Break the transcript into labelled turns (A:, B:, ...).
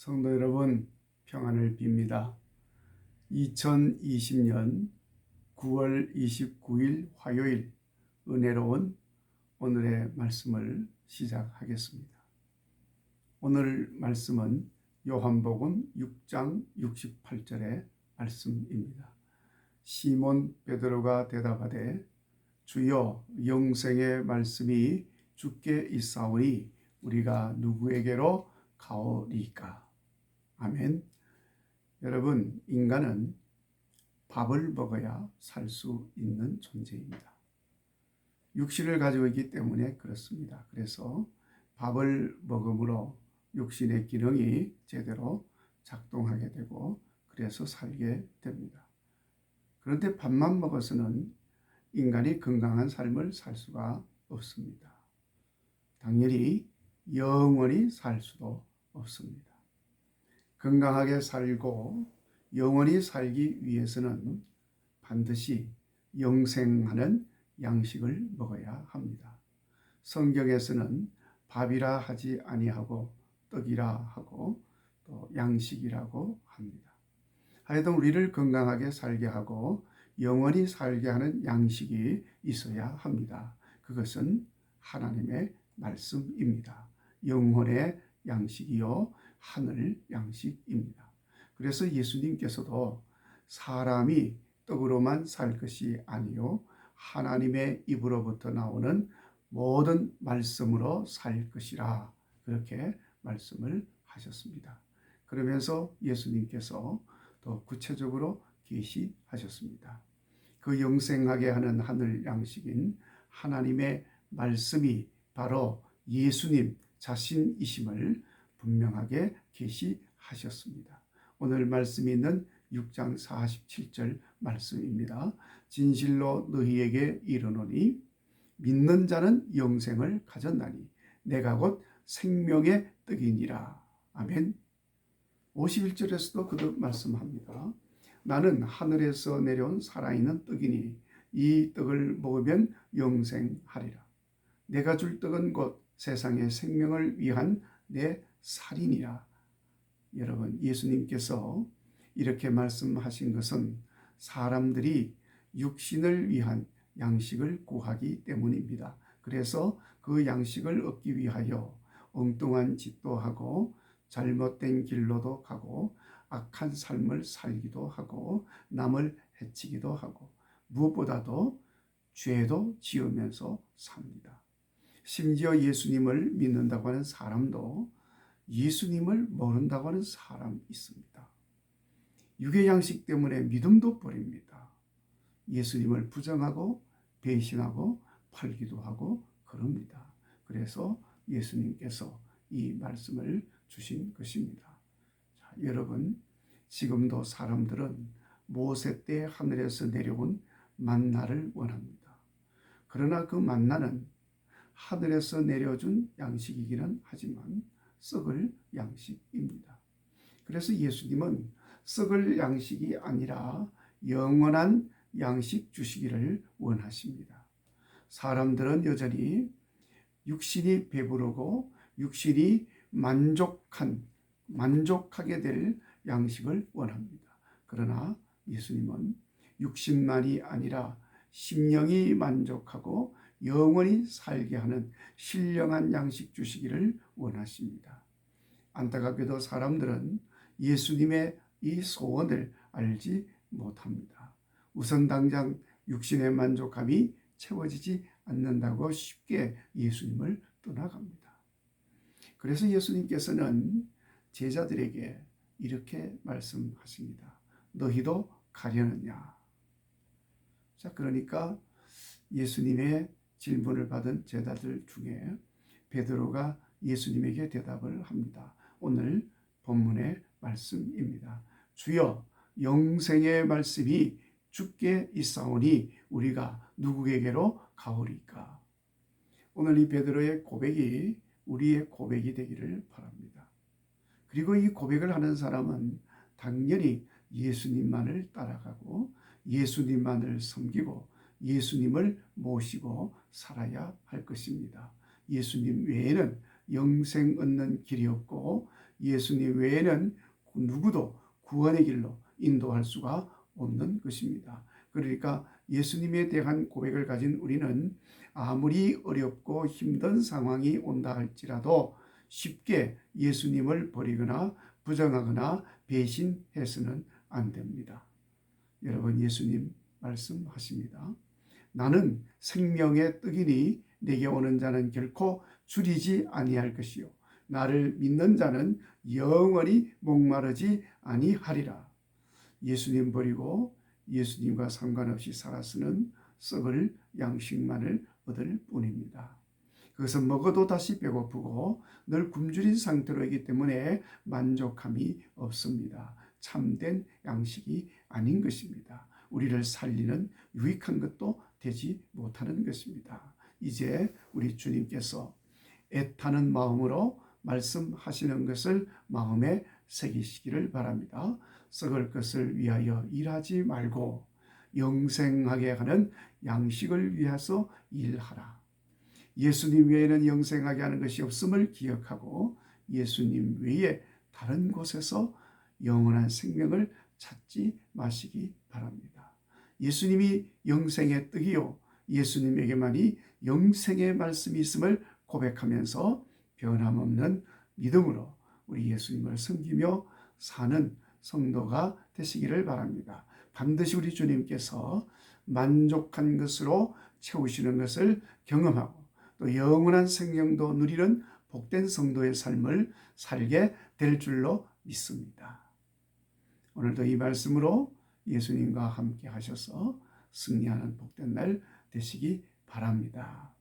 A: 성도 여러분, 평안을 빕니다. 2020년 9월 29일 화요일 은혜로운 오늘의 말씀을 시작하겠습니다. 오늘 말씀은 요한복음 6장 68절의 말씀입니다. 시몬 베드로가 대답하되 주여, 영생의 말씀이 주께 있사오니 우리가 누구에게로 가오리까? 아멘. 여러분, 인간은 밥을 먹어야 살 수 있는 존재입니다. 육신을 가지고 있기 때문에 그렇습니다. 그래서 밥을 먹음으로 육신의 기능이 제대로 작동하게 되고 그래서 살게 됩니다. 그런데 밥만 먹어서는 인간이 건강한 삶을 살 수가 없습니다. 당연히 영원히 살 수도 없습니다. 건강하게 살고 영원히 살기 위해서는 반드시 영생하는 양식을 먹어야 합니다. 성경에서는 밥이라 하지 아니하고 떡이라 하고 또 양식이라고 합니다. 하여튼 우리를 건강하게 살게 하고 영원히 살게 하는 양식이 있어야 합니다. 그것은 하나님의 말씀입니다. 영혼의 양식이요 하늘 양식입니다. 그래서 예수님께서도 사람이 떡으로만 살 것이 아니요 하나님의 입으로부터 나오는 모든 말씀으로 살 것이라 그렇게 말씀을 하셨습니다. 그러면서 예수님께서 더 구체적으로 계시하셨습니다. 그 영생하게 하는 하늘 양식인 하나님의 말씀이 바로 예수님 자신이심을 분명하게 계시하셨습니다. 오늘 말씀이 있는 6장 47절 말씀입니다. 진실로 너희에게 이르노니 믿는 자는 영생을 가졌나니 내가 곧 생명의 떡이니라. 아멘. 51절에서도 그도 말씀합니다. 나는 하늘에서 내려온 살아있는 떡이니 이 떡을 먹으면 영생하리라. 내가 줄 떡은 곧 세상의 생명을 위한 내 살이니라. 여러분, 예수님께서 이렇게 말씀하신 것은 사람들이 육신을 위한 양식을 구하기 때문입니다. 그래서 그 양식을 얻기 위하여 엉뚱한 짓도 하고 잘못된 길로도 가고 악한 삶을 살기도 하고 남을 해치기도 하고 무엇보다도 죄도 지으면서 삽니다. 심지어 예수님을 믿는다고 하는 사람도 예수님을 모른다고 하는 사람이 있습니다. 육의 양식 때문에 믿음도 버립니다. 예수님을 부정하고 배신하고 팔기도 하고 그럽니다. 그래서 예수님께서 이 말씀을 주신 것입니다. 자, 여러분, 지금도 사람들은 모세 때 하늘에서 내려온 만나를 원합니다. 그러나 그 만나는 하늘에서 내려준 양식이기는 하지만 썩을 양식입니다. 그래서 예수님은 썩을 양식이 아니라 영원한 양식 주시기를 원하십니다. 사람들은 여전히 육신이 배부르고 육신이 만족하게 될 양식을 원합니다. 그러나 예수님은 육신만이 아니라 심령이 만족하고 영원히 살게 하는 신령한 양식 주시기를 원하십니다. 안타깝게도 사람들은 예수님의 이 소원을 알지 못합니다. 우선 당장 육신의 만족함이 채워지지 않는다고 쉽게 예수님을 떠나갑니다. 그래서 예수님께서는 제자들에게 이렇게 말씀하십니다. 너희도 가려느냐? 자, 그러니까 예수님의 질문을 받은 제자들 중에 베드로가 예수님에게 대답을 합니다. 오늘 본문의 말씀입니다. 주여, 영생의 말씀이 주께 있사오니 우리가 누구에게로 가오리까? 오늘 이 베드로의 고백이 우리의 고백이 되기를 바랍니다. 그리고 이 고백을 하는 사람은 당연히 예수님만을 따라가고 예수님만을 섬기고 예수님을 모시고 살아야 할 것입니다. 예수님 외에는 영생 얻는 길이 없고 예수님 외에는 누구도 구원의 길로 인도할 수가 없는 것입니다. 그러니까 예수님에 대한 고백을 가진 우리는 아무리 어렵고 힘든 상황이 온다 할지라도 쉽게 예수님을 버리거나 부정하거나 배신해서는 안 됩니다. 여러분, 예수님 말씀하십니다. 나는 생명의 떡이니 내게 오는 자는 결코 줄이지 아니할 것이요 나를 믿는 자는 영원히 목마르지 아니하리라. 예수님 버리고 예수님과 상관없이 살아서는 썩을 양식만을 얻을 뿐입니다. 그것은 먹어도 다시 배고프고 늘 굶주린 상태로 있기 때문에 만족함이 없습니다. 참된 양식이 아닌 것입니다. 우리를 살리는 유익한 것도 되지 못하는 것입니다. 이제 우리 주님께서 애타는 마음으로 말씀하시는 것을 마음에 새기시기를 바랍니다. 썩을 것을 위하여 일하지 말고 영생하게 하는 양식을 위해서 일하라. 예수님 외에는 영생하게 하는 것이 없음을 기억하고 예수님 외에 다른 곳에서 영원한 생명을 찾지 마시기 바랍니다. 예수님이 영생의 떡이요 예수님에게만이 영생의 말씀이 있음을 고백하면서 변함없는 믿음으로 우리 예수님을 섬기며 사는 성도가 되시기를 바랍니다. 반드시 우리 주님께서 만족한 것으로 채우시는 것을 경험하고 또 영원한 생명도 누리는 복된 성도의 삶을 살게 될 줄로 믿습니다. 오늘도 이 말씀으로 예수님과 함께 하셔서 승리하는 복된 날 되시기 바랍니다.